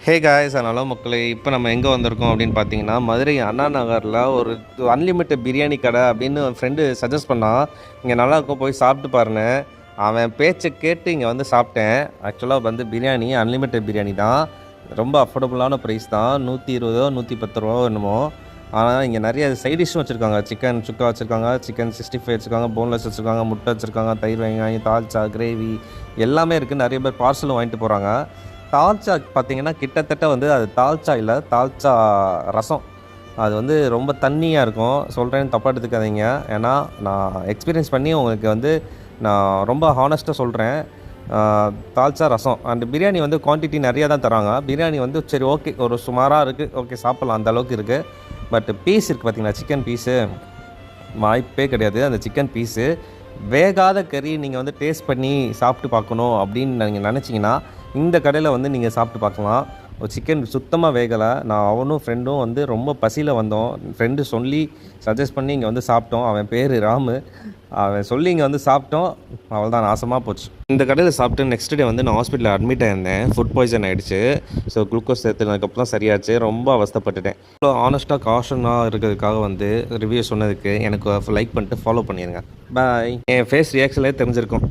Hey guys hello மக்களே. இப்போ நம்ம எங்கே வந்திருக்கோம் அப்படின்னு பார்த்தீங்கன்னா, மதுரை அண்ணா நகரில் ஒரு அன்லிமிட்டட் பிரியாணி கடை அப்படின்னு என் ஃப்ரெண்டு சஜஸ்ட் பண்ணான். இங்கே நல்லாயிருக்கும், போய் சாப்பிட்டு பாருன்னு. அவன் பேச்சை கேட்டு இங்கே வந்து சாப்பிட்டேன். ஆக்சுவலாக வந்து பிரியாணி அன்லிமிட்டட் பிரியாணி தான். ரொம்ப அஃபோர்டபுளான ப்ரைஸ் தான். 120 110 என்னமோ. ஆனால் இங்கே நிறைய சைட் டிஷ்ஷும் வச்சுருக்காங்க. சிக்கன் சுக்கா வச்சுருக்காங்க, சிக்கன் 65 வச்சுருக்காங்க, போன்லெஸ் வச்சுருக்காங்க, முட்டை வச்சுருக்காங்க, தயிர் வெங்காயம், தால்ச்சா, கிரேவி எல்லாமே இருக்குது. நிறைய பேர் பார்சலும் வாங்கிட்டு போகிறாங்க. தால்ச்சா பார்த்தீங்கன்னா கிட்டத்தட்ட வந்து அது தால்ச்சா இல்லை, தால்ச்சா ரசம். அது வந்து ரொம்ப தண்ணியாக இருக்கும். சொல்கிறேன்னு தப்பாக எடுத்துக்காதீங்க. ஏன்னா நான் எக்ஸ்பீரியன்ஸ் பண்ணி உங்களுக்கு வந்து நான் ரொம்ப ஹானஸ்ட்டாக சொல்கிறேன். தால்ச்சா ரசம் அண்ட் பிரியாணி வந்து குவான்டிட்டி நிறையா தான் தராங்க. பிரியாணி வந்து சரி ஓகே, ஒரு சுமாராக இருக்குது, ஓகே சாப்பிட்லாம், அந்த அளவுக்கு இருக்குது. பட் பீஸ் இருக்குது பார்த்தீங்களா, சிக்கன் பீஸு வாய்ப்பே கிடையாது. அந்த சிக்கன் பீஸு வேகாத கறி நீங்கள் வந்து டேஸ்ட் பண்ணி சாப்பிட்டு பார்க்கணும் அப்படின்னு நீங்கள் நினச்சிங்கன்னா இந்த கடையில் வந்து நீங்கள் சாப்பிட்டு பார்க்கலாம். ஒரு சிக்கன் சுத்தமாக வேகலை. நான் அவனும் ஃப்ரெண்டும் வந்து ரொம்ப பசியில் வந்தோம். ஃப்ரெண்டு சொல்லி சஜஸ்ட் பண்ணி இங்கே வந்து சாப்பிட்டோம். அவன் பேர் ராமு. அவன் சொல்லி இங்கே வந்து சாப்பிட்டோம். அவள் தான் நாசமாக போச்சு. இந்த கடையில் சாப்பிட்டு நெக்ஸ்ட் டே வந்து நான் ஹாஸ்பிட்டலில் அட்மிட் ஆயிருந்தேன். ஃபுட் பாய்சன் ஆகிடுச்சு. ஸோ குளுக்கோஸ் சேர்த்துனதுக்கப்புறம் சரியாச்சு. ரொம்ப அவஸ்தைப்பட்டுட்டேன். இவ்வளோ ஆனஸ்ட்டாக காஷனாக இருக்கிறதுக்காக வந்து ரிவ்யூ சொன்னதுக்கு எனக்கு லைக் பண்ணிட்டு ஃபாலோ பண்ணிடுங்க. பாய். என் ஃபேஸ் ரியாக்ஷன்லேயே தெரிஞ்சிருக்கும்.